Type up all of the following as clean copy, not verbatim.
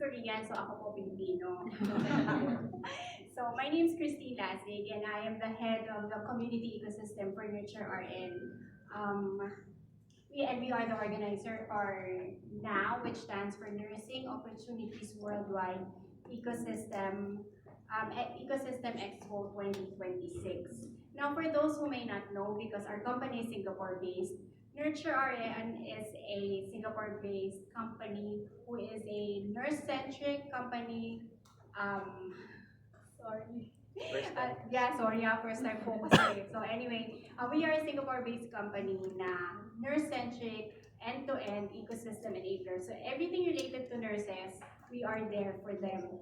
Korean, so ako po Pilipino. So my name is Christine Lasig, and I am the head of the Community Ecosystem for Nurture RN. We are the organizer for NOW, which stands for Nursing Opportunities Worldwide Ecosystem Ecosystem Expo 2026. Now, for those who may not know, because our company is Singapore-based, Nurture RN is a Singapore-based company who is a nurse-centric company. Sorry. First time focus kasi. So anyway, we are a Singapore-based company na nurse-centric, end-to-end ecosystem enabler. So everything related to nurses, we are there for them.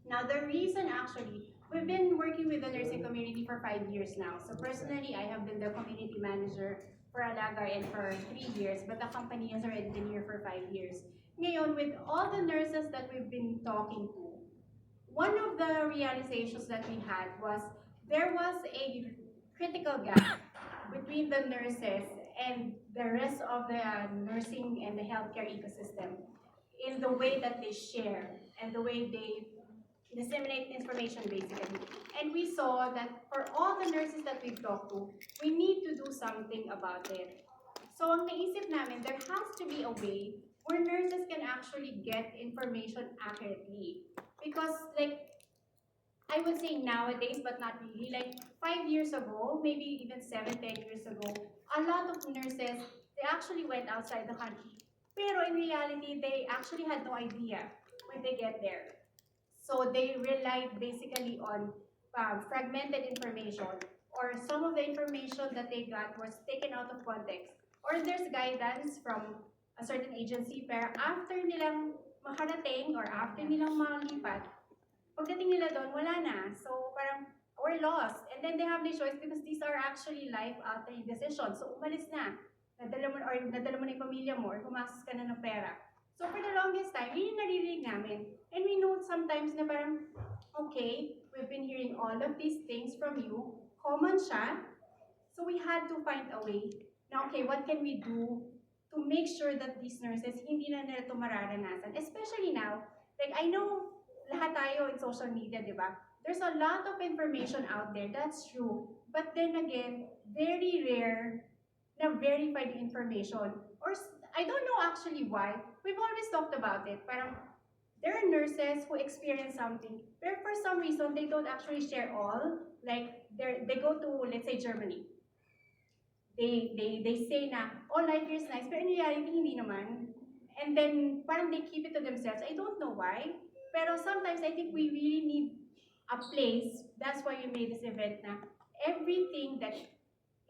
Now, the reason actually, we've been working with the nursing community for 5 years now. So personally, I have been the community manager for Alagayan for 3 years, but the company has already been here for 5 years. Ngayon, with all the nurses that we've been talking to, one of the realizations that we had was there was a critical gap between the nurses and the rest of the nursing and the healthcare ecosystem in the way that they share and the way they disseminate information basically. And we saw that for all the nurses that we've talked to, we need to do something about it. So ang naisip namin, there has to be a way where nurses can actually get information accurately. Because like, I would say nowadays, but not really, like 5 years ago, maybe even 7, 10 years ago, a lot of nurses, they actually went outside the country. Pero in reality, they actually had no idea when they get there. So they relied basically on fragmented information, or some of the information that they got was taken out of context. Or there's guidance from a certain agency, pero after nilang makarating or after nilang malipat, pagdating nila doon, wala na. So parang we're lost. And then they have no choice because these are actually life-altering decisions. So umalis na. Nadala mo na yung pamilya mo or kumasas ka na ng pera. So for the longest time, yun yung naririnig namin. And we know sometimes na parang, okay, we've been hearing all of these things from you. Common siya. So we had to find a way. Now, okay, what can we do to make sure that these nurses hindi na nila ito mararanasan? Especially now, like I know lahat tayo in social media, di ba? There's a lot of information out there, that's true. But then again, very rare na verified information. Or I don't know actually why. We've always talked about it. Parang there are nurses who experience something, but for some reason they don't actually share all. Like they go to, let's say, Germany. They say na, oh, life here is nice, but in reality hindi naman. And then parang they keep it to themselves. I don't know why. Pero sometimes I think we really need a place. That's why we made this event na everything that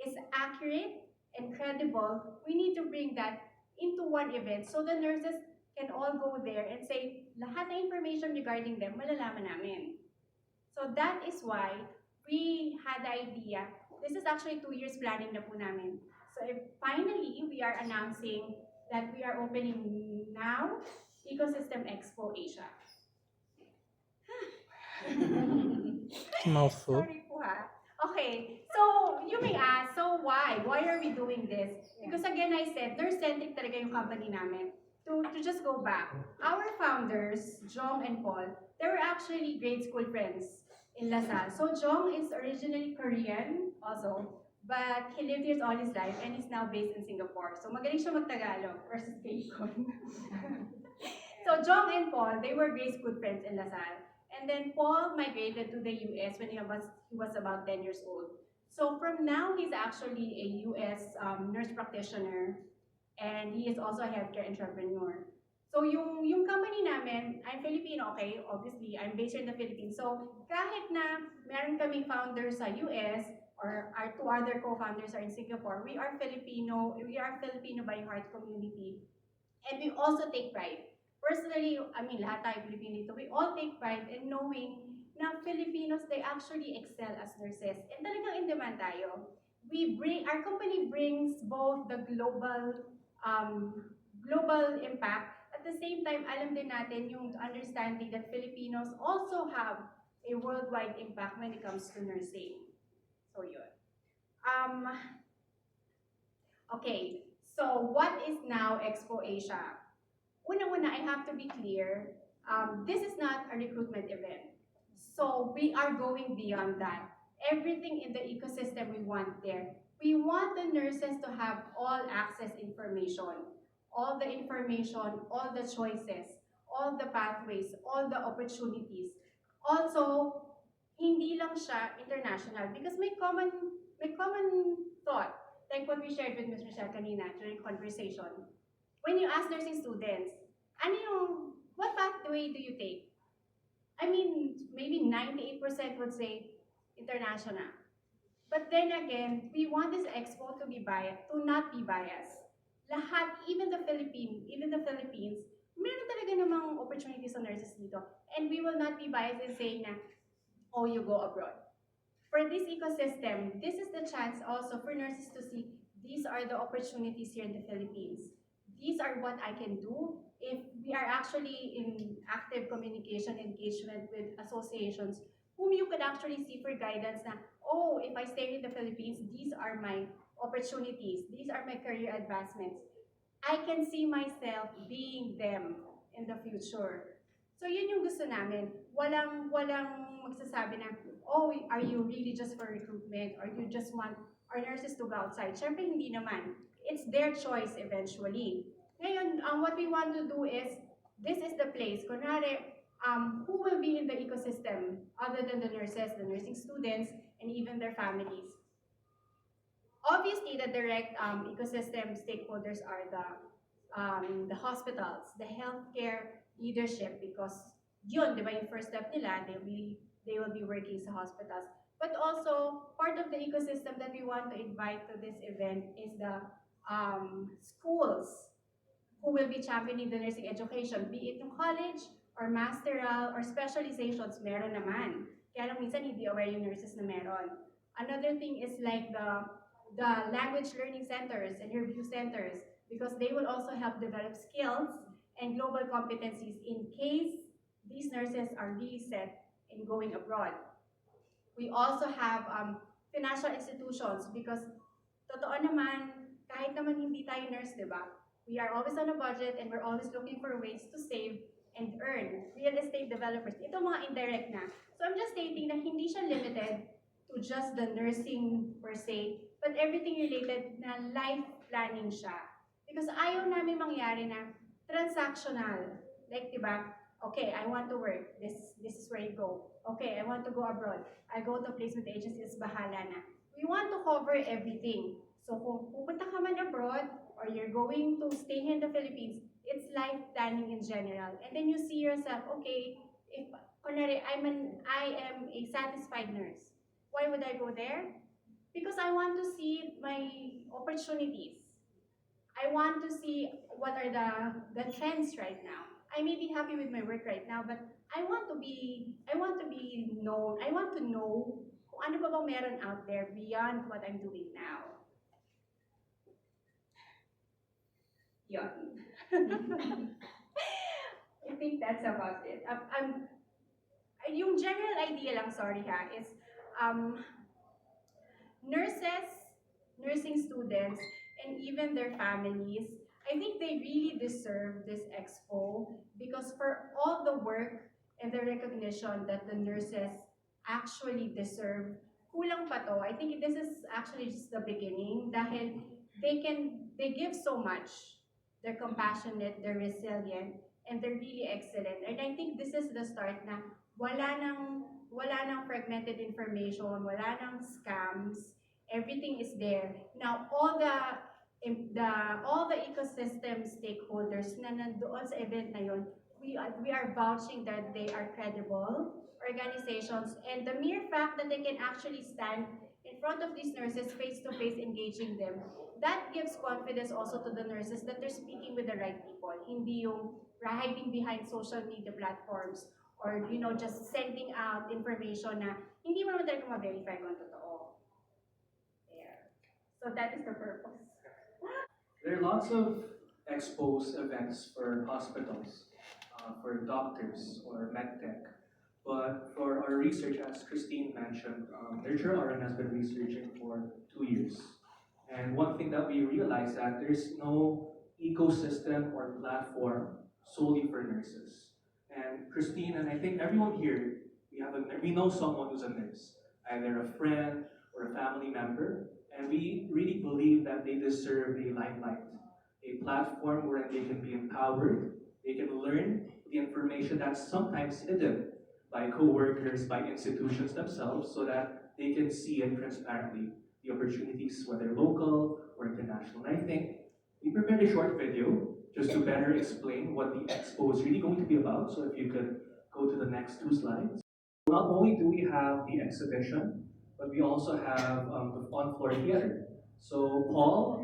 is accurate and credible, we need to bring that into one event so the nurses can all go there and say, lahat na information regarding them, malalaman namin. So that is why we had the idea. This is actually 2 years planning na po namin. So finally, we are announcing that we are opening now Ecosystem Expo Asia. Mouthful. Sorry po ha. Okay, so you may ask, so why? Why are we doing this? Because again, I said, nurse-centric talaga yung company namin. To just go back, our founders, Jong and Paul, they were actually grade school friends in LaSalle. So Jong is originally Korean also, but he lived here all his life and he's now based in Singapore. So magaling siya mag-Tagalog versus Bacon. So Jong and Paul, they were grade school friends in LaSalle. And then Paul migrated to the US when he was about 10 years old. So from now, he's actually a US nurse practitioner, and he is also a healthcare entrepreneur. So yung company namin, I'm Filipino, okay? Obviously, I'm based here in the Philippines. So kahit na meron kaming founders sa US, or our 2 other co-founders are in Singapore, we are Filipino by heart community. And we also take pride. Personally, I mean, lahat tayo Pilipino dito, we all take pride in knowing na Filipinos, they actually excel as nurses. And talagang in demand tayo. Our company brings both the global impact. At the same time, alam din natin yung understanding that Filipinos also have a worldwide impact when it comes to nursing. So yun. Okay, so what is now Expo Asia? Una-una, I have to be clear, this is not a recruitment event. So we are going beyond that. Everything in the ecosystem we want there. We want the nurses to have all access information, all the choices, all the pathways, all the opportunities. Also, hindi lang siya international because may common thought, like what we shared with Ms. Michelle kanina during conversation. When you ask nursing students, ano yung, what pathway do you take? I mean, maybe 98% would say international. But then again, we want this expo to be biased, to not be biased. Lahat, even the Philippines, meron talaga namang opportunities sa nurses dito. And we will not be biased in saying na, oh, you go abroad. For this ecosystem, this is the chance also for nurses to see these are the opportunities here in the Philippines. These are what I can do if we are actually in active communication engagement with associations whom you could actually see for guidance na, oh, if I stay in the Philippines, these are my opportunities, these are my career advancements. I can see myself being them in the future. So yun yung gusto namin. Walang magsasabi na, oh, are you really just for recruitment or you just want our nurses to go outside? Siyempre hindi naman. It's their choice eventually. Ngayon, what we want to do is, this is the place. Kunwari, who will be in the ecosystem other than the nurses, the nursing students, and even their families? Obviously, the direct ecosystem stakeholders are the hospitals, the healthcare leadership, because yun, di ba, yung first step nila, they will be working sa hospitals. But also, part of the ecosystem that we want to invite to this event is the schools who will be championing the nursing education, be it yung college, or masteral, or specializations, meron naman. Kaya lang minsan hindi aware yung nurses na meron. Another thing is like the language learning centers and review centers, because they will also help develop skills and global competencies in case these nurses are really set in going abroad. We also have financial institutions because totoo naman, kahit naman hindi tayo nurse, di ba? We are always on a budget and we're always looking for ways to save and earn. Real estate developers, ito mga indirect na. So I'm just stating na hindi siya limited to just the nursing per se, but everything related na life planning siya. Because ayaw namin mangyari na transactional. Like, diba, okay, I want to work. This is where you go. Okay, I want to go abroad. I go to placement agencies, bahala na. We want to cover everything. So kung pupunta ka man abroad, or you're going to stay here in the Philippines, it's life planning in general. And then you see yourself, okay, if kunwari, I am a satisfied nurse. Why would I go there? Because I want to see my opportunities. I want to see what are the trends right now. I may be happy with my work right now, but I want to be known. I want to know kung ano ba bang meron out there beyond what I'm doing now. Yun. I think that's about it. Yung general idea lang, sorry ha, is nurses, nursing students, and even their families, I think they really deserve this expo because for all the work and the recognition that the nurses actually deserve, kulang pa to. I think this is actually just the beginning dahil they give so much. They're compassionate, they're resilient, and they're really excellent. And I think this is the start na wala nang fragmented information, wala nang scams, everything is there. Now, all the ecosystem stakeholders na nandoon sa event na yun, we are vouching that they are credible organizations, and the mere fact that they can actually stand in front of these nurses face-to-face engaging them, that gives confidence also to the nurses that they're speaking with the right people. Hindi yung hiding behind social media platforms or just sending out information na hindi mo naman talaga ma-verify kung totoo. There. So that is the purpose. There are lots of expos events for hospitals, for doctors or medtech. But for our research, as Christine mentioned, Nurture RN has been researching for 2 years. And one thing that we realized that there's no ecosystem or platform solely for nurses. And Christine and I think everyone here, we know someone who's a nurse, either a friend or a family member, and we really believe that they deserve a limelight, a platform where they can be empowered, they can learn the information that's sometimes hidden by coworkers, by institutions themselves, so that they can see it transparently, the opportunities, whether local or international. And I think we prepared a short video just to better explain what the expo is really going to be about. So if you could go to the next two slides. Not only do we have the exhibition, but we also have the on-floor theater. So Paul,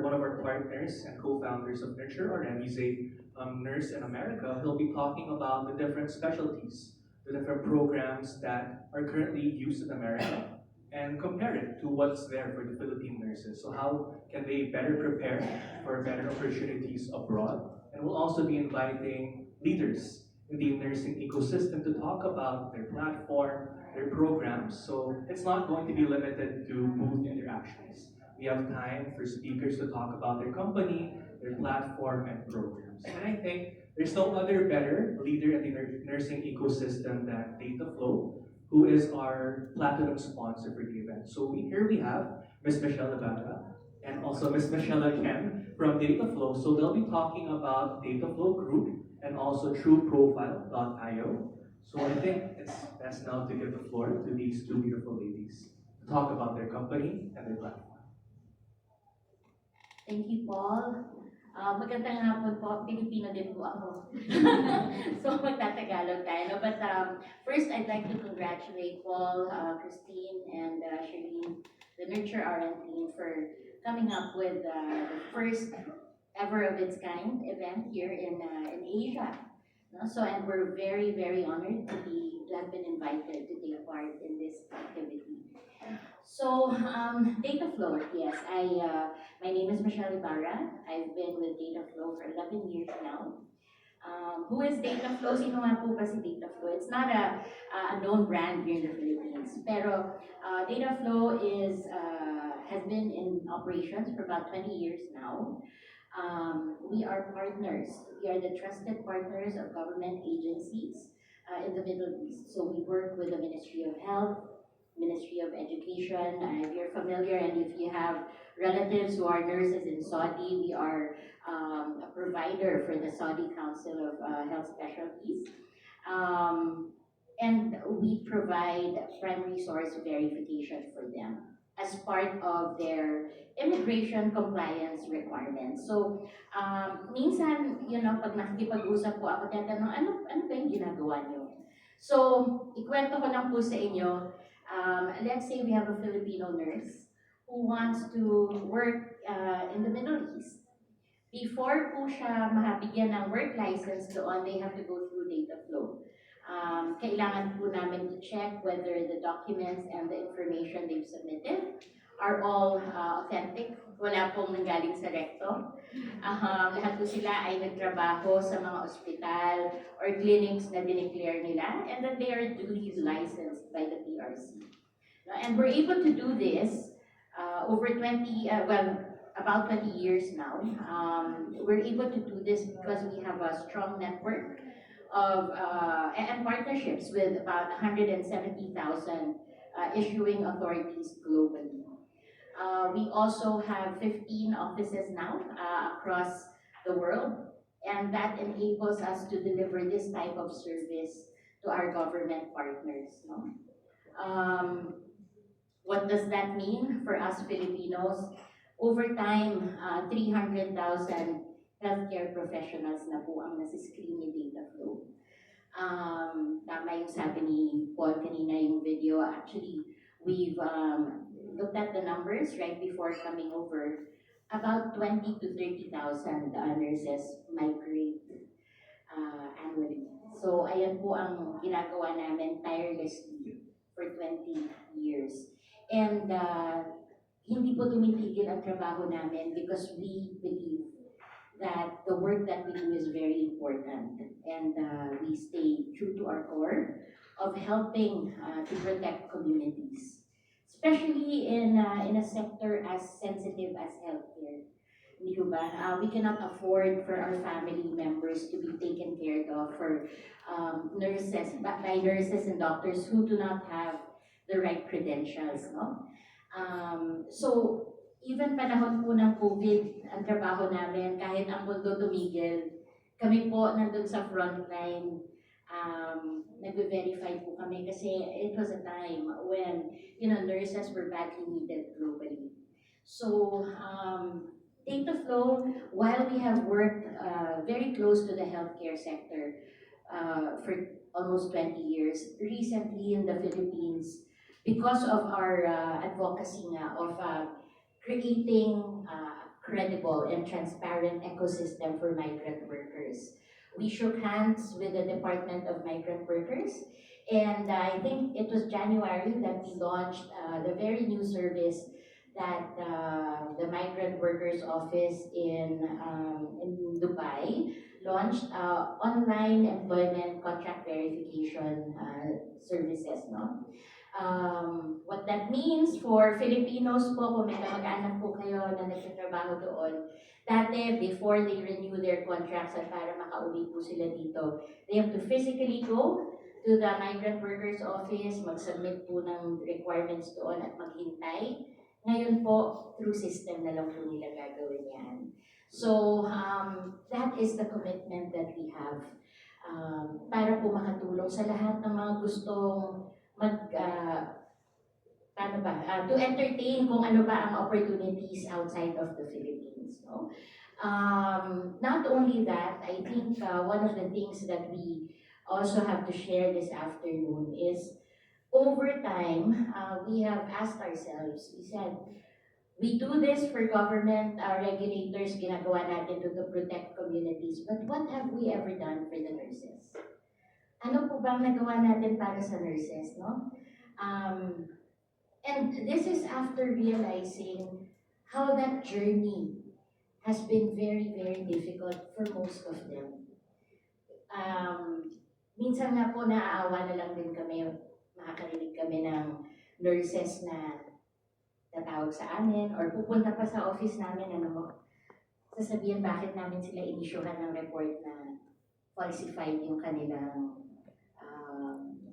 one of our partners and co-founders of Nurture RN, he's a nurse in America. He'll be talking about the different specialties, the different programs that are currently used in America, and compare it to what's there for the Philippine nurses. So how can they better prepare for better opportunities abroad? And we'll also be inviting leaders in the nursing ecosystem to talk about their platform, their programs. So it's not going to be limited to booth interactions. We have time for speakers to talk about their company, their platform, and programs. And I think there's no other better leader in the nursing ecosystem than Dataflow, who is our platinum sponsor for the event. So here we have Ms. Michelle Ibarra and also Ms. Michelle again from Dataflow. So they'll be talking about Dataflow Group and also TrueProfile.io. So I think it's best now to give the floor to these two beautiful ladies to talk about their company and their platform. Thank you, Paul. Magandang hapon po. Pilipino din po ako. So, magtatagalog tayo. No? But first, I'd like to congratulate Paul, Christine, and Shirlene, the Nurture RN team for coming up with the first ever of its kind event here in Asia. No? So, and we're very, very honored to have been invited to take part in this activity. So, Dataflow, yes, my name is Michelle Ibarra. I've been with Dataflow for 11 years now. Who is Dataflow? Sino nga po ba si Dataflow? It's not a known brand here in the Philippines. Pero Dataflow has been in operations for about 20 years now. We are partners. We are the trusted partners of government agencies in the Middle East. So we work with the Ministry of Health, Ministry of Education. If you're familiar and if you have relatives who are nurses in Saudi, we are a provider for the Saudi Council of Health Specialties. And we provide primary source verification for them as part of their immigration compliance requirements. So, minsan, pag nakikipag-usap po ako, tatanong, ano ba yung ginagawa niyo? So, ikwento ko lang po sa inyo, let's say we have a Filipino nurse who wants to work in the Middle East. Before po siya mabigyan ng work license doon, they have to go through Dataflow. Kailangan po namin to check whether the documents and the information they've submitted are all authentic. Wala pong nanggaling sa recto. Lahat po sila ay nagtrabaho sa mga ospital or clinics na dineclare nila, and that they are duly licensed by the PRC. And we're able to do this over about 20 years now. We're able to do this because we have a strong network of and partnerships with about 170,000 issuing authorities globally. We also have 15 offices now across the world, and that enables us to deliver this type of service to our government partners. No? What does that mean for us Filipinos? Over time, 300,000 healthcare professionals na po ang nasi-screen ni Dataflow. Tama yung sabi ni Paul kanina yung video. Actually, we've looked at the numbers right before coming over. About 20 to 30,000 nurses migrate annually. So, ayan po ang ginagawa namin tirelessly for 20 years. And hindi po tumitigil ang trabaho namin because we believe that the work that we do is very important, and we stay true to our core of helping to protect communities, especially in a sector as sensitive as healthcare. Hindi ko ba? We cannot afford for our family members to be taken care of for nurses, by nurses and doctors who do not have the right credentials, no? So, even panahon po ng COVID, ang trabaho namin, kahit ang mundo tumigil, kami po nandun sa frontline, nagbe-verify po kami kasi it was a time when, nurses were badly needed globally. So, data flow, while we have worked very close to the healthcare sector for almost 20 years, recently in the Philippines, because of our advocacy nga of creating credible and transparent ecosystem for migrant workers. We shook hands with the Department of Migrant Workers, and I think it was January that we launched the very new service that the Migrant Workers Office in Dubai launched, online employment contract verification services, no? What that means for Filipinos po, kung may kamag-anak po kayo na nagtatrabaho doon, dati, before they renew their contracts at para makauwi po sila dito, they have to physically go to the Migrant Workers Office, mag-submit po ng requirements doon at maghintay. Ngayon po, through system na lang po nila gagawin yan. So, that is the commitment that we have para po makatulong sa lahat ng mga gustong to entertain kung ano ba ang opportunities outside of the Philippines, no? Not only that, I think one of the things that we also have to share this afternoon is, over time, we have asked ourselves, we said, we do this for government, regulators, ginagawa natin to protect communities, but what have we ever done for the nurses? Ano po bang nagawa natin para sa nurses, no? And this is after realizing how that journey has been very, very difficult for most of them. Minsan nga po naaawa na lang din kami, makakarinig kami ng nurses na tatawag sa amin or pupunta pa sa office namin, sasabihin bakit namin sila inisyuhan ng report na falsified yung kanilang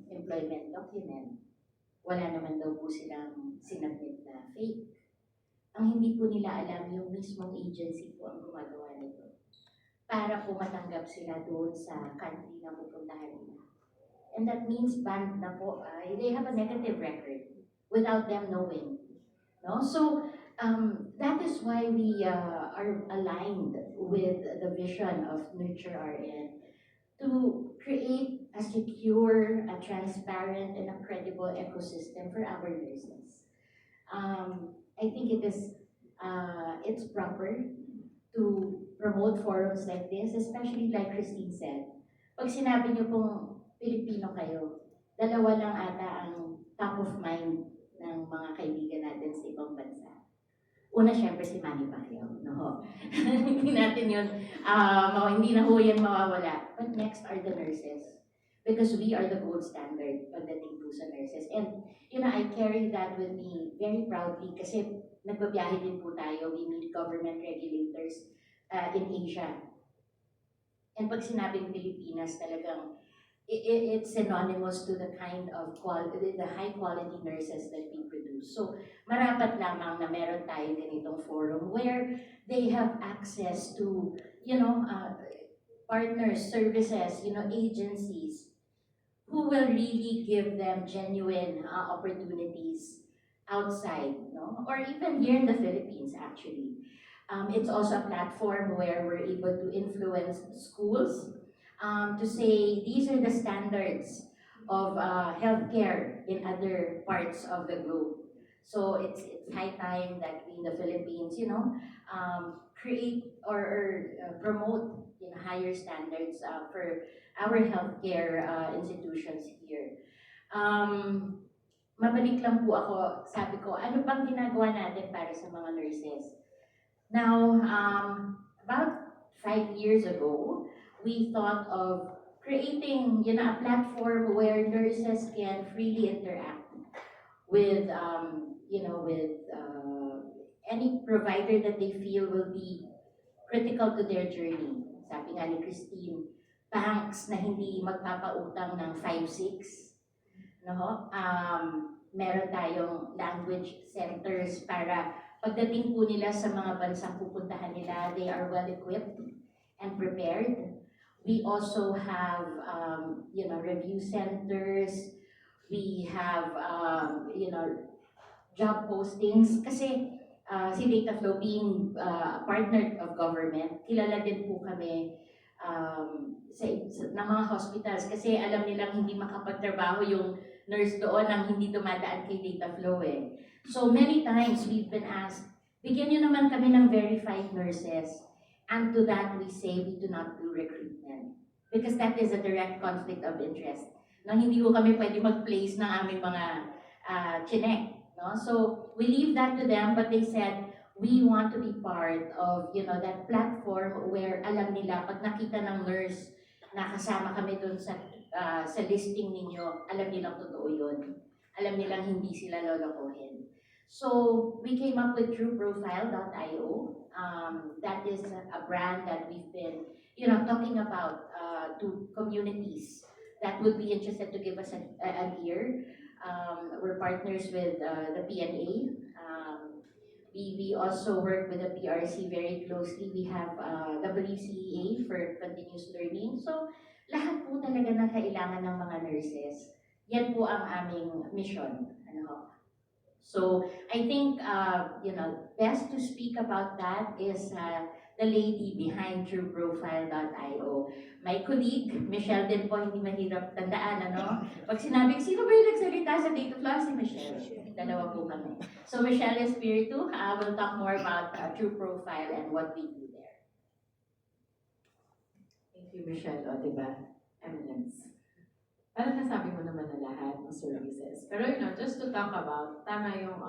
employment document. Wala naman daw po silang sinabit na fake. Ang hindi po nila alam, yung mismong agency po ang gumagawa nito para po matanggap sila doon sa country na pupuntahan nila. And that means banned na po, they have a negative record without them knowing. No? So, that is why we are aligned with the vision of Nurture RN to create a secure, a transparent, and a credible ecosystem for our nurses. I think it's proper to promote forums like this, especially like Christine said. Pag sinabi niyo pong Pilipino kayo, dalawa lang ata ang top of mind ng mga kaibigan natin sa ibang bansa. Una, syempre si Manny Pacquiao, no? Hindi natin yun, hindi na ho yan mawawala. But next are the nurses. Because we are the gold standard pagdating po sa nurses. And, I carry that with me very proudly kasi nagbabiyahe din po tayo. We meet government regulators in Asia. And pag sinabing Pilipinas, talagang it's synonymous to the kind of quality, the high quality nurses that we produce. So, marapat lamang na meron tayo ganitong forum where they have access to, partners, services, agencies who will really give them genuine opportunities outside, no? Or even here in the Philippines, actually. It's also a platform where we're able to influence schools to say these are the standards of healthcare in other parts of the globe. So it's high time that we in the Philippines, create or promote higher standards for our healthcare institutions here. Mabalik lang po ako, sabi ko, ano bang ginagawa natin para sa mga nurses? Now, about 5 years ago, we thought of creating, a platform where nurses can freely interact with, with any provider that they feel will be critical to their journey. Sabi nga ni Christine, banks na hindi magpapautang ng 5-6, no? Meron tayong language centers para pagdating po nila sa mga bansang pupuntahan nila, they are well equipped and prepared. We also have, review centers. We have, job postings. Kasi si Dataflow being partner of government, kilala din po kami ng mga hospitals. Kasi alam nilang hindi makapagtrabaho yung nurse doon ang hindi dumadaan kay Dataflow eh. So many times we've been asked, bigyan nyo naman kami ng verified nurses. And to that we say we do not do recruitment. Because that is a direct conflict of interest. No, hindi ko kami pwede mag-place ng aming mga chinek. No? So we leave that to them, but they said, we want to be part of that platform where alam nila, pag nakita ng nurse na kasama kami doon sa listing ninyo, alam nilang totoo yun. Alam nilang hindi sila lolokohin. So we came up with TrueProfile.io. That is a brand that we've been talking about to communities that would be interested to give us an ear. We're partners with the PNA. We also work with the PRC very closely. We have WCEA for continuous learning. So lahat po talaga na kailangan ng mga nurses. Yan po ang aming mission. So I think best to speak about that is the lady behind TrueProfile.io. My colleague, Michelle din po, hindi mahirap tandaan, Pag sinabing, sino ba yung nagsalita sa Dataflow? Si Michelle. Dalawa po kami. So Michelle Espiritu will talk more about TrueProfile and what we do there. Thank you, Michelle. O, diba? Eminence. Parang nasabi mo naman na lahat ng services. Pero just to talk about, tama yung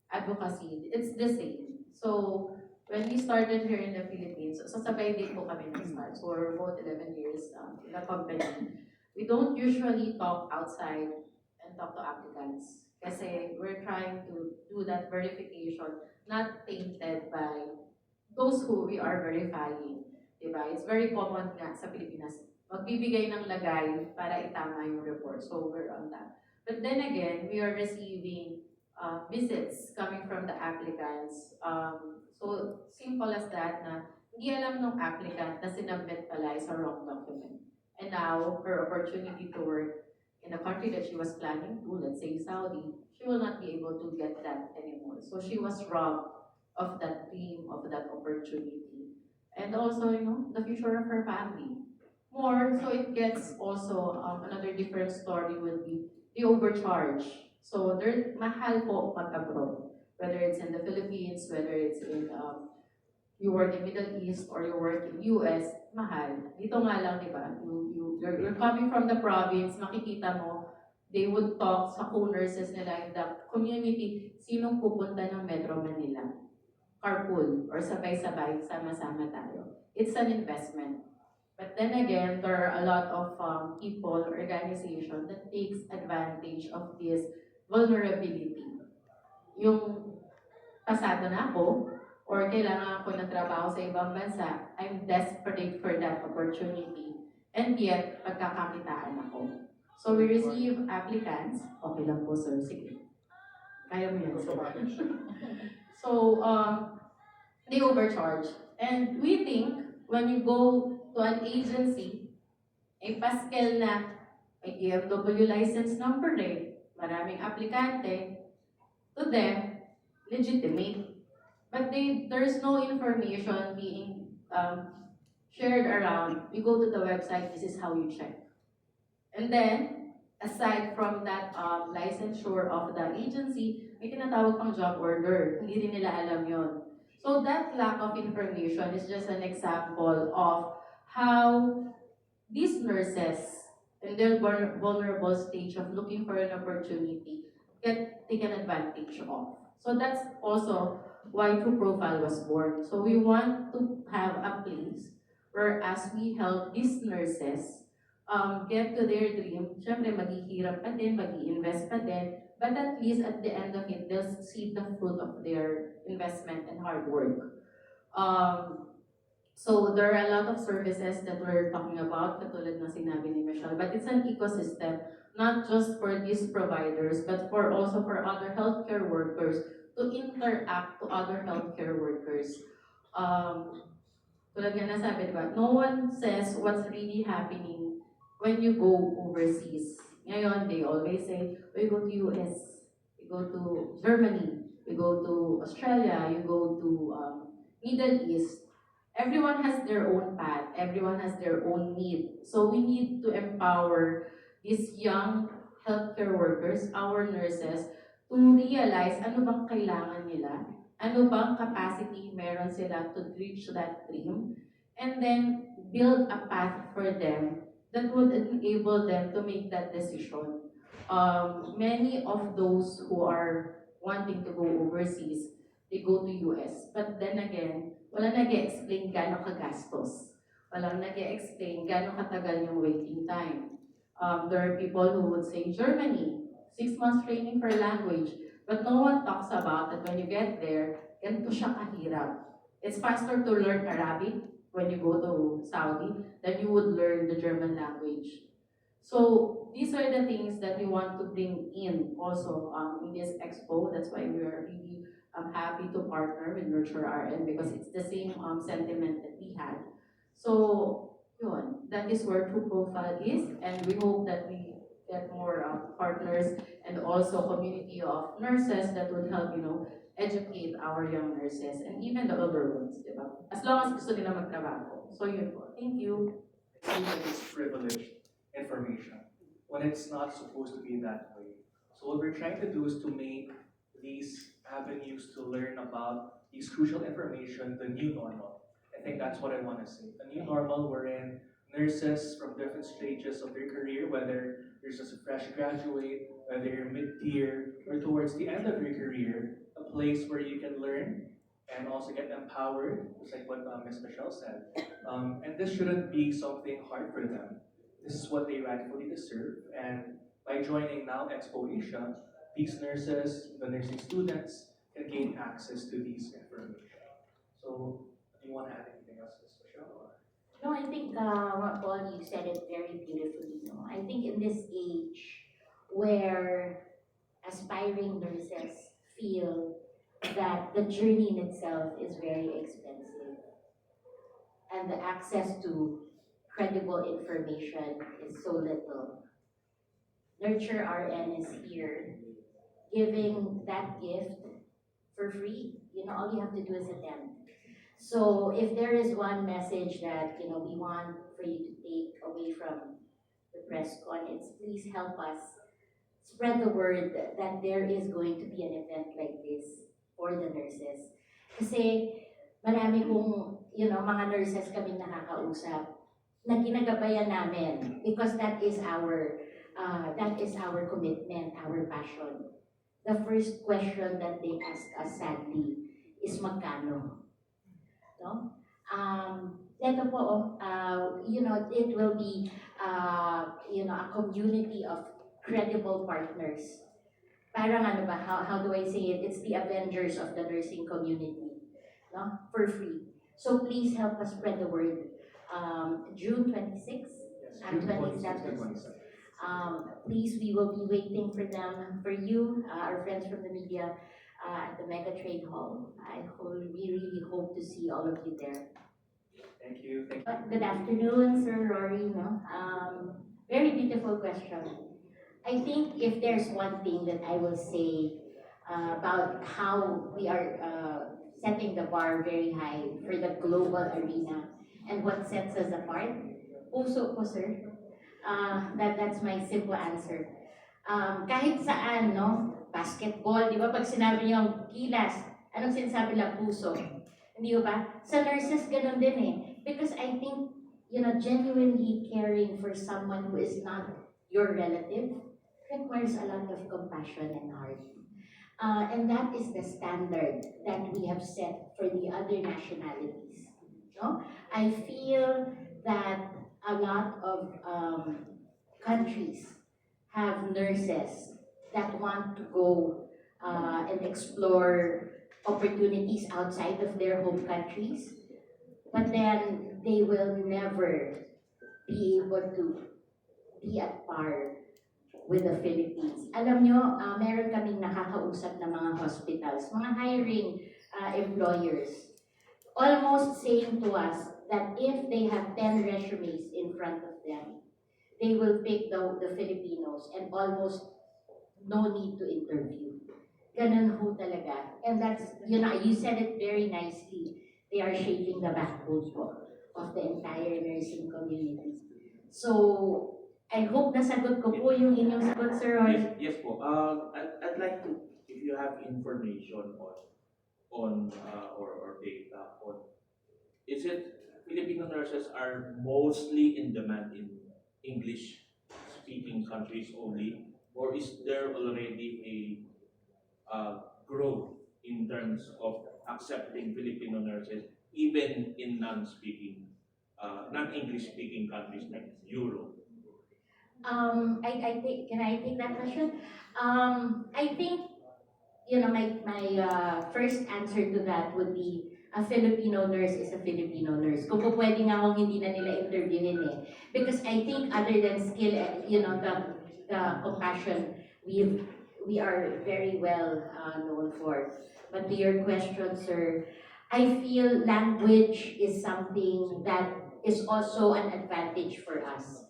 advocacy, it's the same. So, when we started here in the Philippines, so sabay din po kami nag-start. So, we're both 11 years in the company. We don't usually talk outside and talk to applicants. Kasi we're trying to do that verification, not tainted by those who we are verifying. Diba? It's very common nga sa Pilipinas. Magbibigay ng lagay para itama yung report. So we're on that. But then again, we are receiving visits coming from the applicants. So simple as that na hindi alam ng applicant na sinubmit pala is a wrong document. And now, her opportunity to work in the country that she was planning to, let's say Saudi, she will not be able to get that anymore. So she was robbed of that dream, of that opportunity. And also, the future of her family. More, so it gets also another different story would be the overcharge. So mahal po mag-abroad, whether it's in the Philippines, whether it's in you work in Middle East or you work in US, mahal. Dito nga lang, di ba? You're coming from the province, makikita mo, they would talk sa co-nurses nila in the community, sinong pupunta ng Metro Manila? Carpool or sabay-sabay, sama-sama tayo. It's an investment. But then again, there are a lot of people, organizations that takes advantage of this vulnerability. Yung pasado na ako, or kailangan ako ng trabaho sa ibang bansa, I'm desperate for that opportunity, and yet, pagkakakitaan ako. So we receive applicants, okay lang po sir, sige. Kaya mo yan, sir. So, they overcharge. And we think, when you go to an agency, paskel na may DFW license number maraming aplikante, to them, legitimate. But there's no information being shared around. You go to the website, this is how you check. And then, aside from that licensure of the agency, may tinatawag pang job order. Hindi rin nila alam yon. So that lack of information is just an example of how these nurses in their vulnerable stage of looking for an opportunity get taken advantage of. So that's also why TrueProfile was born. So we want to have a place where as we help these nurses get to their dream, syempre maghihirap pa din, mag-i-invest pa din, but at least at the end of it, they'll see the fruit of their investment and hard work. So there are a lot of services that we're talking about, katulad ng sinabi ni Michelle, but it's an ecosystem, not just for these providers, but for also for other healthcare workers to interact to other healthcare workers. Tulad nga nasabi, diba? No one says what's really happening when you go overseas. Ngayon, they always say, we go to US, we go to Germany, we go to Australia, you go to Middle East. Everyone has their own path, everyone has their own need. So we need to empower these young healthcare workers, our nurses, to realize ano bang kailangan nila, ano bang capacity meron sila to reach that dream, and then build a path for them that would enable them to make that decision. Many of those who are wanting to go overseas, they go to US. But then again, wala nag-explain gaano kagastos. Walang nag-explain gaano katagal yung waiting time. There are people who would say Germany, 6 months training for language. But no one talks about that when you get there, ganito siya kahirap. It's faster to learn Arabic when you go to Saudi than you would learn the German language. So these are the things that we want to bring in also in this expo. That's why we are really happy to partner with Nurture RN because it's the same sentiment that we had. So yun, that is where True Profile is, and we hope that we get more partners and also community of nurses that would help, educate our young nurses and even the older ones, di ba? As long as gusto nila magtrabaho. So yun po. Thank you. I think that it's privileged information when it's not supposed to be that way. So what we're trying to do is to make these avenues to learn about these crucial information the new normal. I think that's what I want to say. A new normal wherein nurses from different stages of their career, whether you're just a fresh graduate, whether you're mid-tier, or towards the end of your career, a place where you can learn and also get empowered, just like what Ms. Michelle said. And this shouldn't be something hard for them. This is what they rightfully deserve. And by joining now Expo Asia, these nurses, the nursing students, can gain access to these information. So, do you want to add anything else, Ms. Michelle? Or? No, I think Paul, you said it very beautifully. No, I think in this age where aspiring nurses feel that the journey in itself is very expensive and the access to credible information is so little, Nurture RN is here giving that gift for free. All you have to do is attend. So if there is one message that we want for you to take away from the press con, it's please help us spread the word that there is going to be an event like this for the nurses. Kasi marami kong mga nurses kaming nakakausap na ginagabayan namin because that is our commitment, our passion. The first question that they ask us sadly is magkano. No? Ito po, it will be, a community of credible partners. Parang how do I say it? It's the Avengers of the nursing community, no? For free. So please help us spread the word. June 26th and 27th. Please, we will be waiting for them, for you, our friends from the media, at the Mega Trade Hall. We really hope to see all of you there. Thank you. Good afternoon, Sir Rory. Very beautiful question. I think if there's one thing that I will say about how we are setting the bar very high for the global arena and what sets us apart, puso po, sir. That's my simple answer. Kahit saan, no? Basketball, di ba? Pag sinabi niyo ang kilas, anong sinasabi lang? Puso. Hindi ba? Sa nurses, ganun din eh. Because I think, genuinely caring for someone who is not your relative requires a lot of compassion and heart. And that is the standard that we have set for the other nationalities. No? I feel that a lot of countries have nurses that want to go and explore opportunities outside of their home countries, but then they will never be able to be at par with the Philippines. Alam nyo, meron kaming nakakausap na mga hospitals, mga hiring employers, almost saying to us that if they have 10 resumes in front of them, they will pick the Filipinos and almost no need to interview. Ganun ho talaga. And that's, you said it very nicely. They are shaping the backbone po of the entire nursing community. So, I hope nasagot ko po yung inyong sagot, Sir Roy. Yes po. I'd like to, if you have information or data on, is it Filipino nurses are mostly in demand in English speaking countries only, or is there already a growth in terms of accepting Filipino nurses even in non-English speaking countries like Europe? I think, can I take that question? I think, my first answer to that would be a Filipino nurse is a Filipino nurse. Kung po pwede nga akong hindi na nila interviewin eh. Because I think other than skill, the compassion, we are very well known for. But to your question, sir, I feel language is something that is also an advantage for us.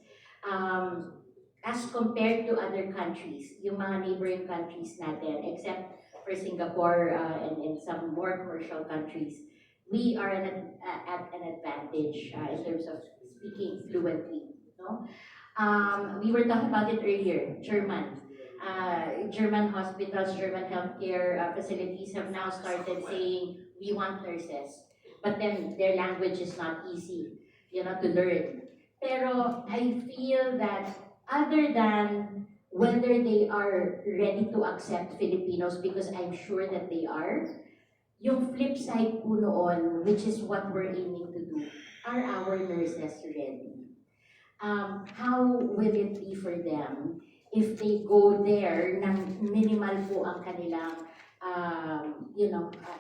As compared to other countries, yung mga neighboring countries natin, except for Singapore and some more commercial countries, we are at an advantage in terms of speaking fluently. No? We were talking about it earlier, German hospitals, German healthcare facilities have now started saying, we want nurses. But then their language is not easy, to learn. Pero I feel that other than whether they are ready to accept Filipinos, because I'm sure that they are, yung flip side po noon, which is what we're aiming to do, are our nurses ready? How will it be for them if they go there nang minimal po ang kanilang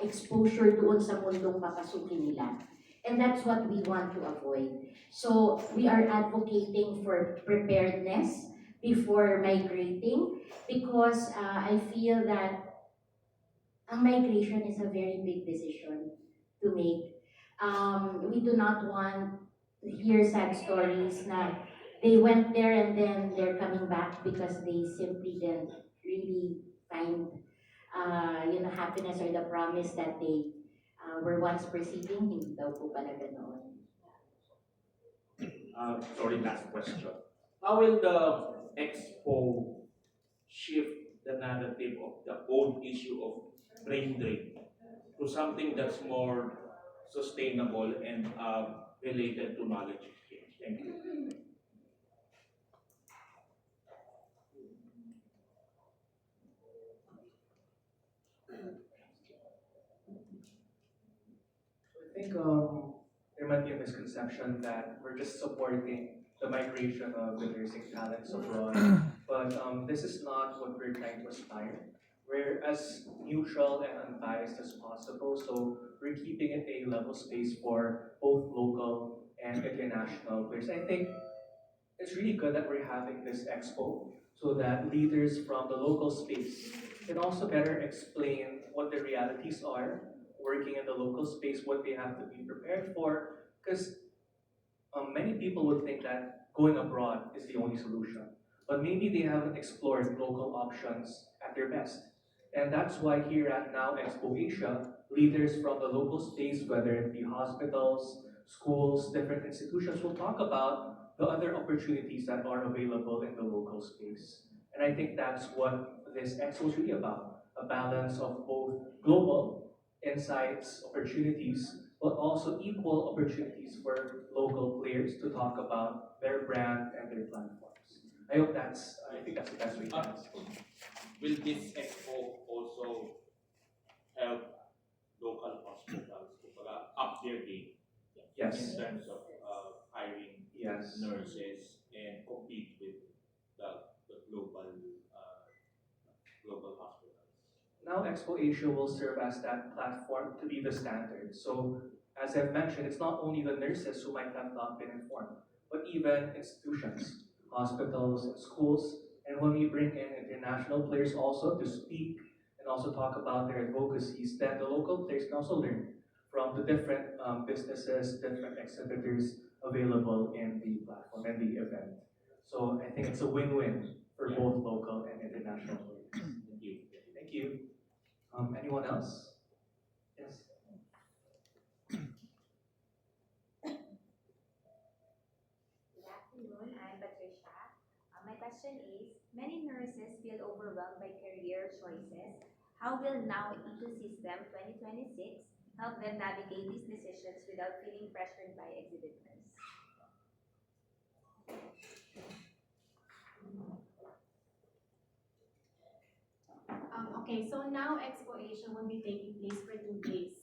exposure doon sa mundong papasukin nila? And that's what we want to avoid. So we are advocating for preparedness before migrating because I feel that migration is a very big decision to make. We do not want to hear sad stories na they went there and then they're coming back because they simply didn't really find happiness or the promise that they were once perceiving, hindi daw po pala ganoon. Sorry, last question. How will the expo shift the narrative of the old issue of brain drain to something that's more sustainable and related to knowledge exchange? Thank you. I think there might be a misconception that we're just supporting the migration of the nursing talents abroad, but this is not what we're trying to aspire. We're as neutral and unbiased as possible, so we're keeping it a level space for both local and international players. I think it's really good that we're having this expo so that leaders from the local space can also better explain what the realities are working in the local space, what they have to be prepared for, because many people would think that going abroad is the only solution, but maybe they haven't explored local options at their best. And that's why here at Now Expo Asia, leaders from the local space, whether it be hospitals, schools, different institutions, will talk about the other opportunities that are available in the local space. And I think that's what this expo is really about, a balance of both global insights, opportunities, but also equal opportunities for local players to talk about their brand and their platforms. I think that's the best way to answer. Will this expo also help local hospitals to up their game Yes, in terms of hiring yes. nurses and compete with the global hospitals? Now Expo Asia will serve as that platform to be the standard. So as I've mentioned, it's not only the nurses who might have not been informed, but even institutions, hospitals, and schools. And when we bring in international players also to speak and also talk about their advocacies, then the local players can also learn from the different businesses, different exhibitors available in the platform and the event. So I think it's a win-win for both local and international players. Thank you. Thank you. Anyone else? Yes. Good afternoon, I'm Patricia. My question is, many nurses feel overwhelmed by career choices. How will Now Ecosystem 2026 help them navigate these decisions without feeling pressured by exhibitors? Okay, so now Expo Asia will be taking place for 2 days.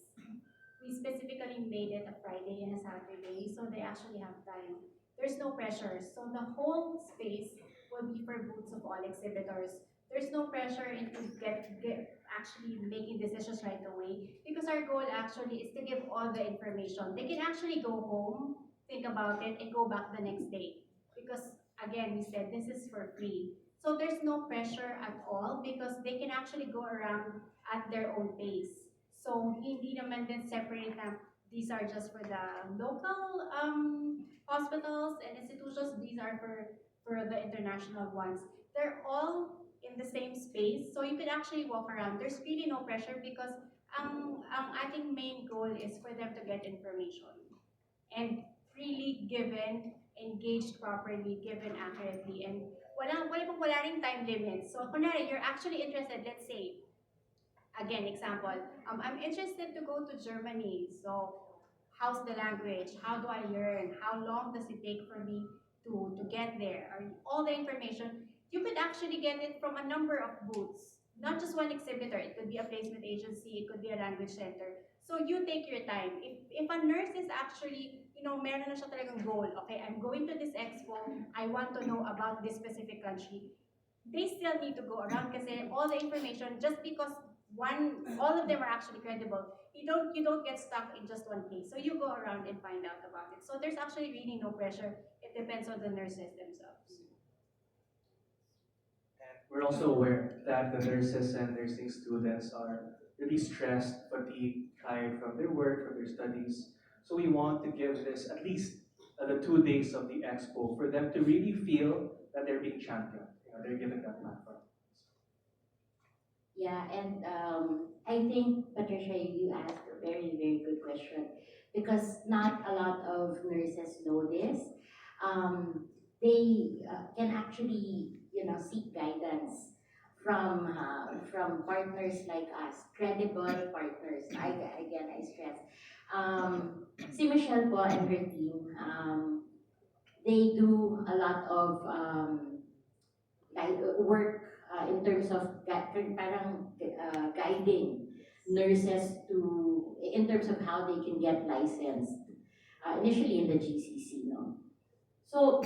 We specifically made it a Friday and a Saturday, so they actually have time. There's no pressure, so the whole space will be for booths of all exhibitors. There's no pressure into get actually making decisions right away because our goal actually is to give all the information. They can actually go home, think about it, and go back the next day. Because again, we said this is for free. So there's no pressure at all because they can actually go around at their own pace. So hindi naman din separate na these are just for the local hospitals and institutions. These are for the international ones. They're all in the same space, so you could actually walk around. There's really no pressure because I think main goal is for them to get information and freely given, engaged properly, given accurately, and wala ring time limit. So kunwari, you're actually interested, let's say, again, example, I'm interested to go to Germany, so how's the language? How do I learn? How long does it take for me to get there? Or all the information, you could actually get it from a number of booths, not just one exhibitor. It could be a placement agency, it could be a language center. So you take your time. If a nurse is actually, meron na siya talagang goal, okay, I'm going to this expo, I want to know about this specific country, they still need to go around kasi all the information, just because all of them are actually credible, you don't get stuck in just one place. So you go around and find out about it. So there's actually really no pressure. It depends on the nurses themselves. And we're also aware that the nurses and nursing students are really stressed, fatigued, tired from their work, from their studies. So we want to give this at least the 2 days of the expo for them to really feel that they're being championed. They're given that platform. Yeah, and I think, Patricia, you asked a very, very good question because not a lot of nurses know this. They can actually, seek guidance from partners like us, credible partners. I stress. Si Michelle po and her team, they do a lot of work in terms of guiding nurses in terms of how they can get licensed, initially in the GCC, no? So,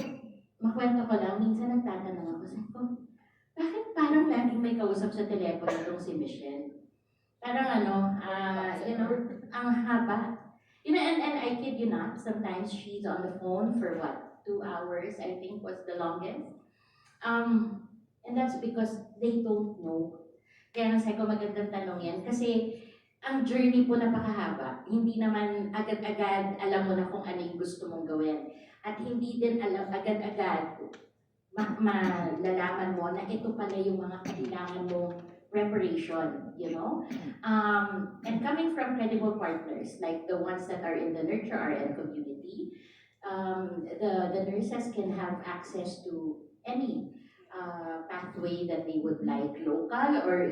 makwento ko lang, minsan nagtatanong ako, sabi ko, bakit parang laging may kausap sa telepono itong si Michelle? Parang ang haba. And I kid you not, sometimes she's on the phone for 2 hours, I think was the longest. And that's because they don't know. Kaya nasa ko magandang tanong yan. Kasi ang journey po napakahaba. Hindi naman agad-agad alam mo na kung ano yung gusto mong gawin. At hindi din alam agad-agad malalaman mo na ito pala yung mga kailangan mong preparation, And coming from credible partners, like the ones that are in the Nurture RN community, the nurses can have access to any pathway that they would like, local or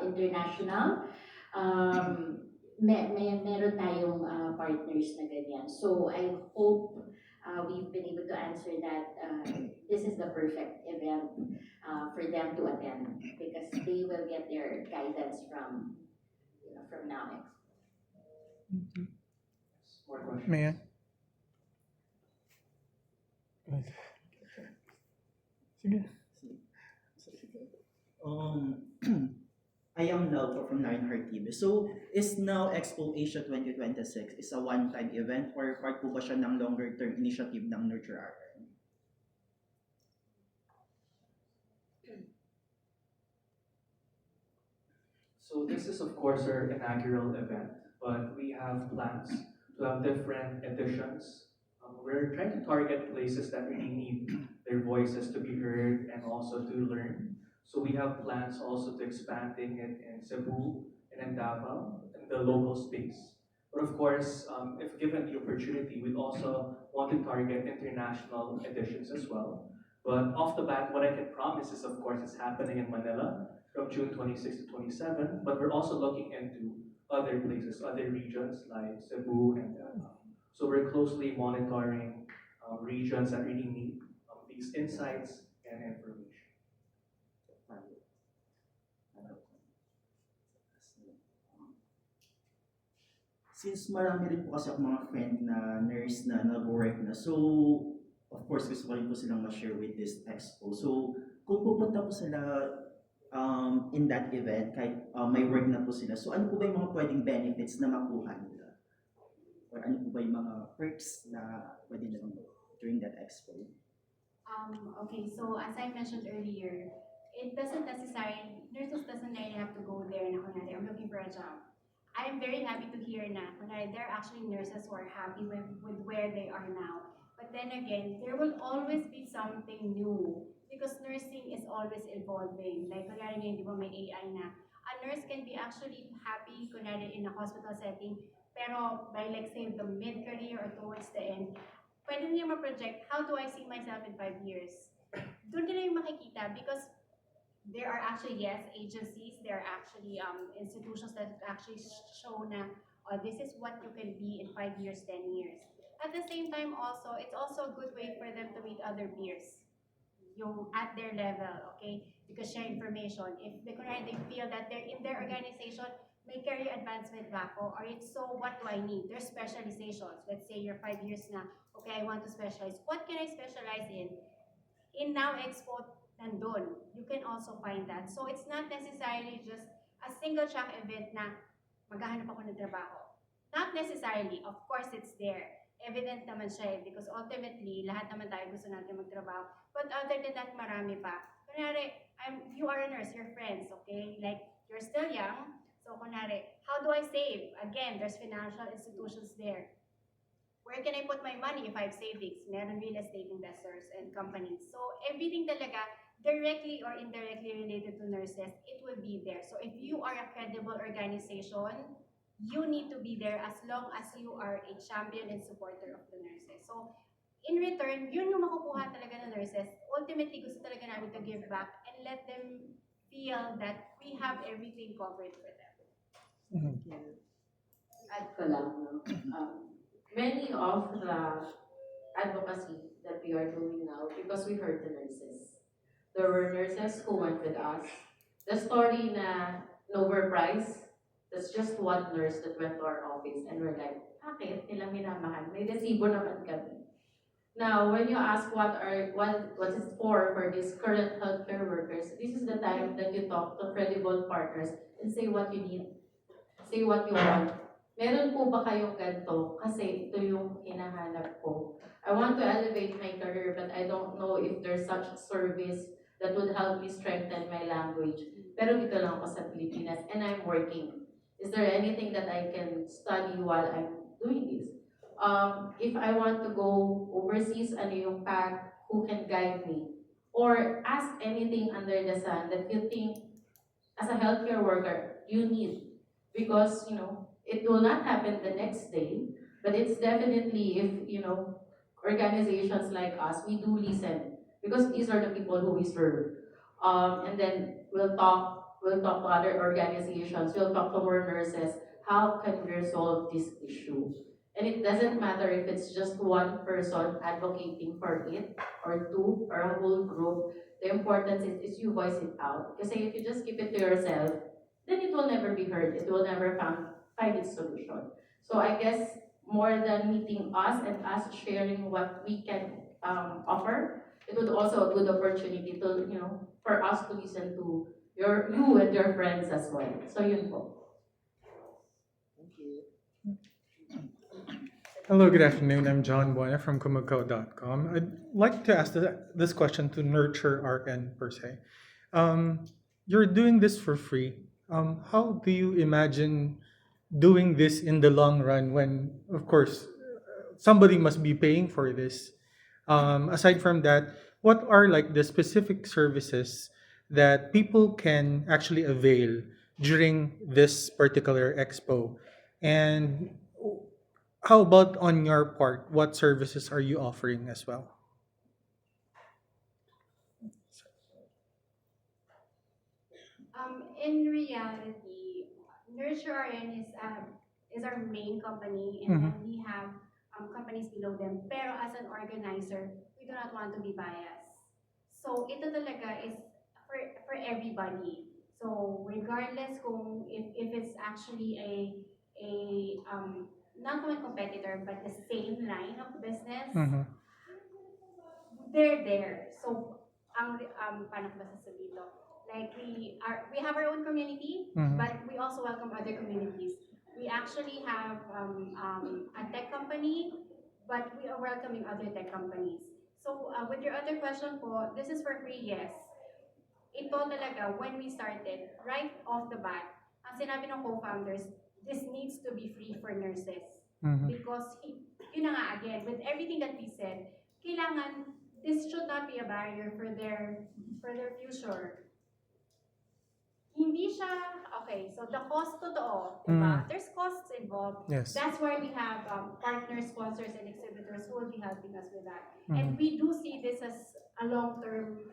international. Meron tayong partners na ganyan. So I hope we've been able to answer that this is the perfect event for them to attend because they will get their guidance from NAMEX. More questions? May I? Sige. I am Nel from Lionheart TV. So, is now Expo Asia 2026 is a one-time event or part po ba siya ng longer-term initiative ng Nurture RR? So this is of course our inaugural event, but we have plans to have different editions. We're trying to target places that really need their voices to be heard and also to learn. So we have plans also to expanding it in Cebu and in Davao, in the local space. But of course, if given the opportunity, we'd also want to target international editions as well. But off the bat, what I can promise is, of course, it's happening in Manila from June 26 to 27. But we're also looking into other places, other regions like Cebu and Davao. So we're closely monitoring regions that really need these insights and information. Since marami rin po kasi ako mga friend na nurse na nag-work na, so of course gusto ko rin po silang ma-share with this expo. So kung pupunta po sila in that event, kahit may work na po sila, so ano po ba yung mga pwedeng benefits na makuha nila? Or ano po ba yung mga perks na pwede nilang during that expo? Okay, so as I mentioned earlier, it doesn't necessarily, nurses doesn't really have to go there na kunwari, I'm looking for a job. I am very happy to hear na kunwari, there are actually nurses who are happy with where they are now. But then again, there will always be something new because nursing is always evolving. Like kunwari ngayon, di ba may AI na. A nurse can be actually happy kunwari in a hospital setting, pero by like say the mid-career or towards the end, pwede niya ma-project, how do I see myself in 5 years? Doon nila yung makikita because there are actually, yes, agencies, there are actually institutions that actually show na, this is what you can be in 5 years, 10 years. At the same time also, it's also a good way for them to meet other peers, yung at their level, okay? Because share information. If they feel that they're in their organization, may career advancement ba ako? Or if so, what do I need? There's specializations. Let's say you're 5 years na, okay, I want to specialize. What can I specialize in? In Now Expo, nandun. You can also find that. So it's not necessarily just a single track event na maghahanap ako ng trabaho. Not necessarily. Of course, it's there. Evident naman siya because ultimately, lahat naman tayo gusto natin magtrabaho. But other than that, marami pa. Kunyari, you are a nurse, you're friends, okay? Like, you're still young. So, kunwari, how do I save? Again, there's financial institutions there. Where can I put my money if I have savings? Meron real estate investors and companies. So, everything talaga, directly or indirectly related to nurses, it will be there. So, if you are a credible organization, you need to be there as long as you are a champion and supporter of the nurses. So, in return, yun yung makukuha talaga ng nurses. Ultimately, gusto talaga namin to give back and let them feel that we have everything covered for them. Add ko lang, no? Many of the advocacy that we are doing now, because we heard the nurses. There were nurses who went with us. The story na lower price, that's just one nurse that went to our office and we're like, bakit nila minamahal? May resibo naman kami. Now, when you ask what is for these current healthcare workers, this is the time that you talk to credible partners and say what you need, say what you want. Meron po ba kayong ganito? Kasi ito yung hinahanap ko. I want to elevate my career, but I don't know if there's such service that would help me strengthen my language. Pero dito lang ako sa Pilipinas and I'm working. Is there anything that I can study while I'm doing this? If I want to go overseas, ano yung path, who can guide me? Or ask anything under the sun that you think, as a healthcare worker, you need. Because, it will not happen the next day, but it's definitely if, organizations like us, we do listen. Because these are the people who we serve. And then we'll talk to other organizations, we'll talk to more nurses, how can we resolve this issue? And it doesn't matter if it's just one person advocating for it, or two, or a whole group. The importance is you voice it out. Because if you just keep it to yourself, then it will never be heard. It will never find its solution. So I guess more than meeting us and us sharing what we can offer, it would also a good opportunity to, for us to listen to you and your friends as well. So yun po. Hello, good afternoon. I'm John Buena from Kumako.com. I'd like to ask this question to Nurture RN per se. You're doing this for free. How do you imagine doing this in the long run when, of course, somebody must be paying for this? Aside from that, what are like the specific services that people can actually avail during this particular expo? And how about on your part? What services are you offering as well? In reality, Nurture RN is our main company, and then we have companies below them. Pero as an organizer, we do not want to be biased. So ito talaga is for everybody. So regardless kung if it's actually a not one competitor but the same line of business, they're there. So paano ko ba sasabihin to? Like we have our own community, but we also welcome other communities. We actually have a tech company, but we are welcoming other tech companies. So with your other question po, this is for free, yes. Ito talaga, when we started, right off the bat, ang sinabi ng co-founders, this needs to be free for nurses. Because, yun na nga again, with everything that we said, kailangan, this should not be a barrier for their future. Hindi siya, okay, so the cost totoo, diba? There's costs involved. Yes. That's why we have partners, sponsors, and exhibitors who will be helping us with that. And we do see this as a long-term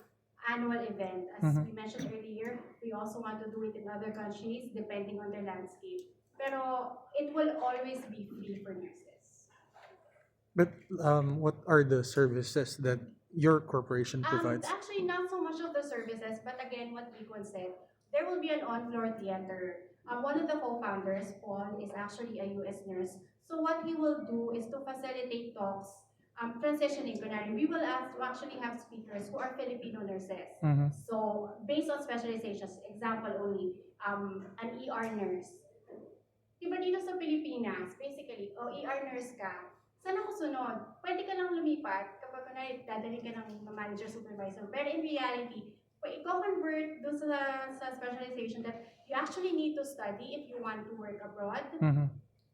annual event. As we mentioned earlier, we also want to do it in other countries depending on their landscape. Pero it will always be free for nurses. But what are the services that your corporation provides? Actually, not so much of the services, but again, what Econ said, there will be an on-floor theater. One of the co-founders, Paul, is actually a US nurse. So what he will do is to facilitate talks, transitioning. We will actually have speakers who are Filipino nurses. So based on specializations, example only, an ER nurse. Diba dito sa Pilipinas, basically, ER nurse ka, saan ako sunod? Pwede ka lang lumipat kapag dadalhin ka ng manager, supervisor. Pero in reality, i-convert doon sa specialization that you actually need to study if you want to work abroad.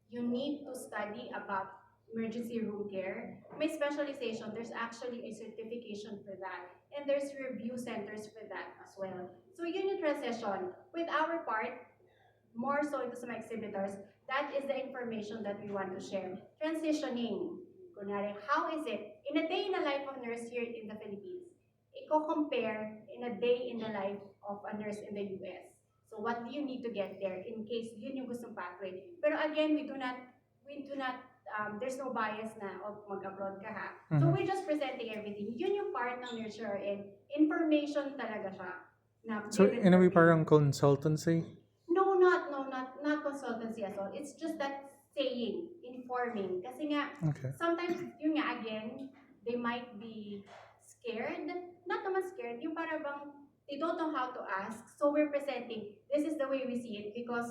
You need to study about emergency room care. May specialization, there's actually a certification for that. And there's review centers for that as well. So yun yung transition. With our part, more so into some exhibitors, that is the information that we want to share. Transitioning. Kunwari, how is it? In a day in the life of a nurse here in the Philippines, compare in a day in the life of a nurse in the US. So what do you need to get there in case yun yung gustong pathway? Pero again, we do not, there's no bias na of mag-abroad ka ha. So we're just presenting everything. Yun yung part ng Nurture and information talaga siya. Na So in a way, parang consultancy? No, not consultancy at all. It's just that saying, informing. Kasi nga, sometimes, yun nga again, they might be scared. Not naman scared, yung para bang they don't know how to ask. So we're presenting, this is the way we see it. Because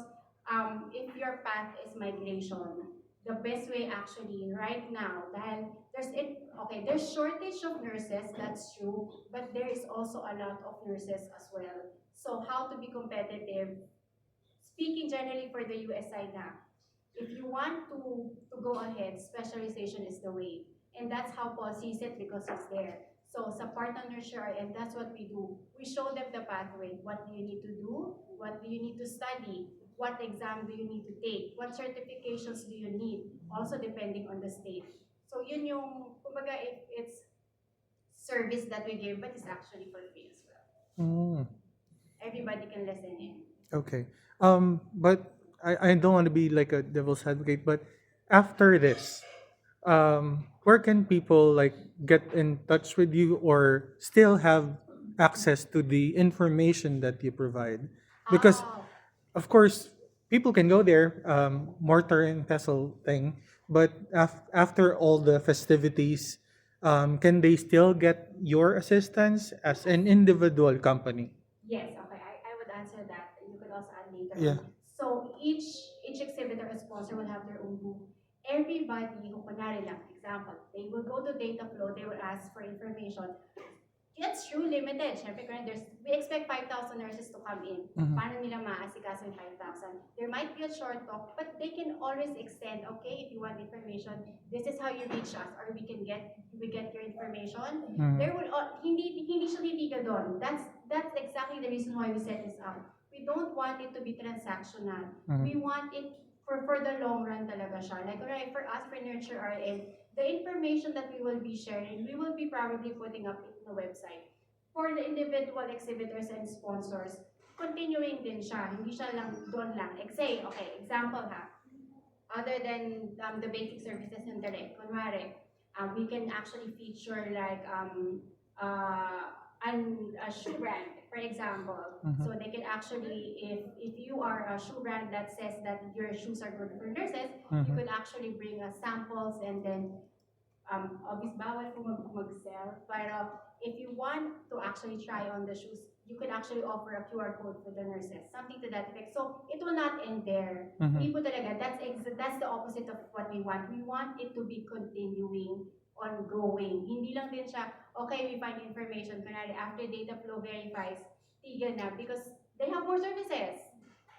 if your path is migration, the best way actually right now, dahil there's shortage of nurses, that's true, but there is also a lot of nurses as well. So how to be competitive, speaking generally for the US side na, if you want to go ahead, specialization is the way. And that's how Paul sees it because he's there. So sa part ng Nurture, and that's what we do. We show them the pathway. What do you need to do? What do you need to study? What exam do you need to take? What certifications do you need? Also depending on the state. So yun yung, kumbaga, it's service that we give, but it's actually for free as well. Everybody can listen in. Okay. But I don't want to be like a devil's advocate, but after this, where can people like get in touch with you or still have access to the information that you provide? Because of course, people can go there, mortar and pestle thing, but after all the festivities, can they still get your assistance as an individual company? Yes, okay. I would answer that, and you could also add later. Yeah. So each exhibitor or sponsor will have their own booth. Everybody who kunwari lang, example, they will go to data flow, they will ask for information. It's true limited. Syempre, we expect 5,000 nurses to come in. Mhm. Paano nila maasikaso yung 5,000? There might be a short talk, but they can always extend, okay, if you want information, this is how you reach us, or we get your information. Mhm. There will hindi siya titiga doon. That's exactly the reason why we set this up. We don't want it to be transactional. Mhm. We want it for the long run talaga siya. Like, alright, for us, for Nurture RN, the information that we will be sharing, we will be probably putting up in the website. For the individual exhibitors and sponsors, continuing din siya. Hindi siya lang doon lang. Say, okay, example ha, other than the basic services and direct, kunwari, we can actually feature like a shoe brand, for example. Mhm. So they can actually, if you are a shoe brand that says that your shoes are good for nurses, you Mhm. could actually bring us samples and then obvious bawal po mag-sell, pero if you want to actually try on the shoes, you could actually offer a QR code for the nurses, something to that effect. So it will not end there. Mhm. Hindi po talaga, that's the opposite of what we want. We want it to be continuing, ongoing. Hindi lang din siya, okay, we find information, kunwari after data flow verifies, tigil na, because they have more services.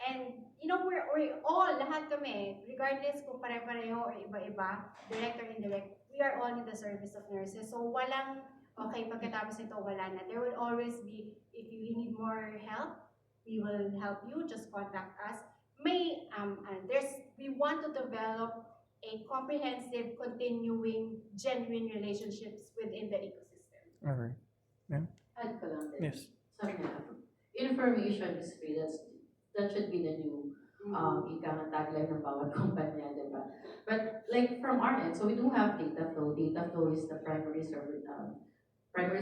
And, we're all, lahat kami, regardless kung pare-pareho or iba-iba, direct or indirect, we are all in the service of nurses. So, walang, okay, pagkatapos nito, wala na. There will always be, if you need more help, we will help you, just contact us. We want to develop a comprehensive, continuing, genuine relationships within the ecosystem. All right. Add ko lang din. Yes. Sabi nga, information is free. That should be the new ika nga tagline ng bawat kumpanya, di ba? But like from our end, so we do have data flow. Data flow is the primary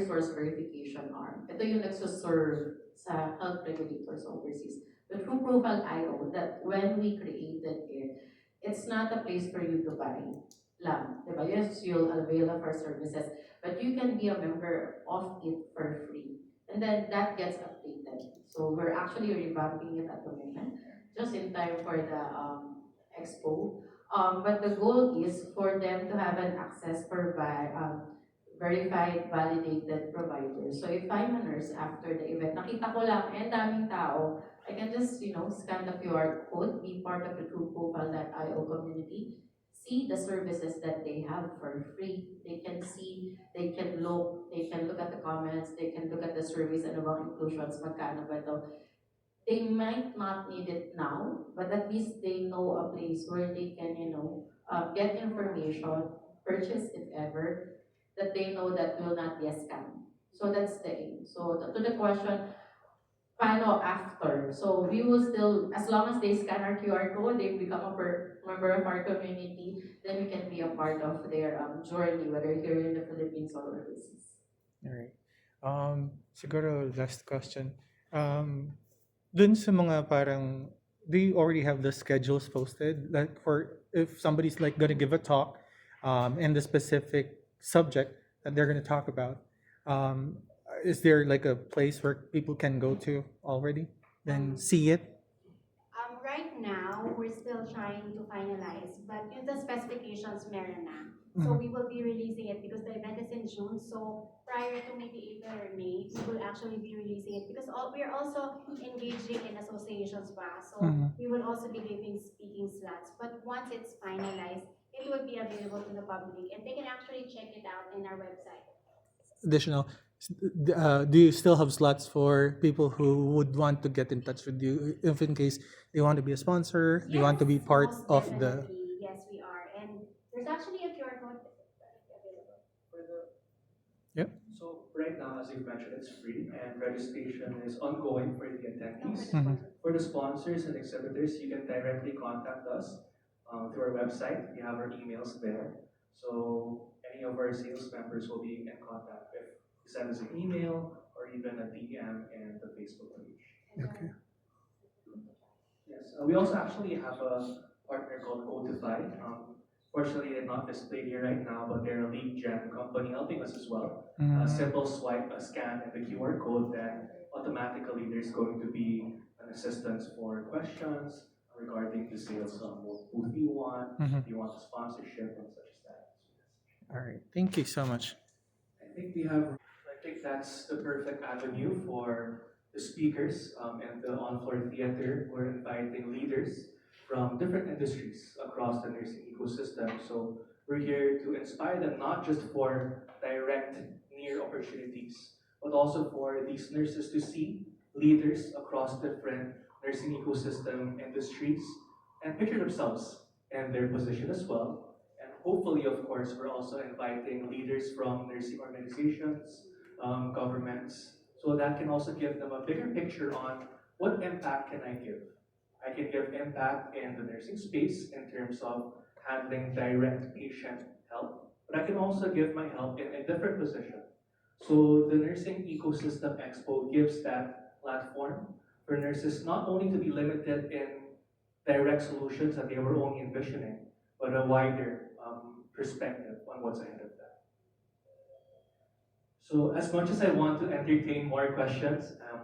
source verification arm. Ito yung nagsuserve sa health regulators overseas. The True Profile IO, that when we created it, it's not a place for you to buy lang, di ba? Yes, you'll avail of our services, but you can be a member of it for free. And then that gets updated. So we're actually revamping it at the moment, just in time for the expo. But the goal is for them to have an access for verified, validated providers. So if I'm a nurse after the event, nakita ko lang, daming tao, I can just, scan the QR code, be part of the TrueProfile.io community, see the services that they have for free. They can see, they can look at the comments, they can look at the surveys, ano bang inclusions, magkano ba ito. They might not need it now, but at least they know a place where they can, get information, purchase if ever, that they know that will not be a scam. So that's the aim. So to the question, paano after? So we will still, as long as they scan our QR code, they become a member of our community, then we can be a part of their journey, whether here in the Philippines or overseas. All right. Siguro last question. Dun sa mga parang, do you already have the schedules posted? Like for if somebody's like gonna give a talk, in the specific subject that they're gonna talk about, is there like a place where people can go to already and see it? Right now, we're still trying to finalize, but the specifications meron na. So Mhm. we will be releasing it because the event is in June. So prior to maybe April or May, we will actually be releasing it because we are also engaging in associations pa. So Mhm. we will also be giving speaking slots. But once it's finalized, it will be available to the public and they can actually check it out in our website. Additional, do you still have slots for people who would want to get in touch with you if in case they want to be a sponsor, they want to be Yes, part most of the? definitely. Yes, we are. And there's actually a QR code available. So right now, as you've mentioned, it's free and registration is ongoing for the attendees. Mhm. For the sponsors and exhibitors, you can directly contact us through our website. We have our emails there. So any of our sales members will be in contact if you send us an email or even a DM in the Facebook page. Okay. Yes, we also actually have a partner called Otify. Fortunately, they're not displayed here right now, but they're a lead gen company helping us as well. A Mhm. simple swipe, a scan, and the QR code, then automatically there's going to be an an assistance for questions regarding the sales of what booth you want, Mhm. if you want a sponsorship and such as that. All right. Thank you so much. I think that's the perfect avenue for the speakers and the on-floor theater. We're inviting leaders from different industries across the nursing ecosystem. So we're here to inspire them not just for direct near opportunities, but also for these nurses to see leaders across different nursing ecosystem industries and picture themselves in their position as well. And hopefully, of course, we're also inviting leaders from nursing organizations, governments, so that can also give them a bigger picture on what impact can I give. I can give impact in the nursing space in terms of handling direct patient help, but I can also give my help in a different position. So the Nursing Ecosystem Expo gives that platform for nurses not only to be limited in direct solutions that they were only envisioning, but a wider perspective on what's ahead of them. So as much as I want to entertain more questions, of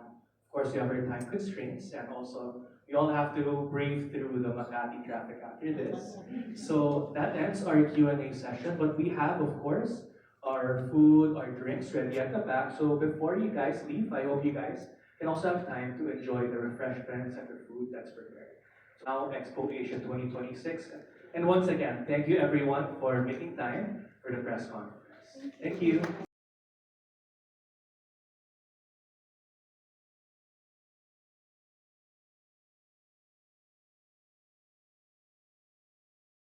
course we have our time constraints, and also we all have to brave through the Makati traffic after this. So that ends our Q&A session, but we have, of course, our food, our drinks ready at the back. So before you guys leave, I hope you guys can also have time to enjoy the refreshments and the food that's prepared. So now Expo Asia 2026. And once again, thank you everyone for making time for the press conference. Thank you.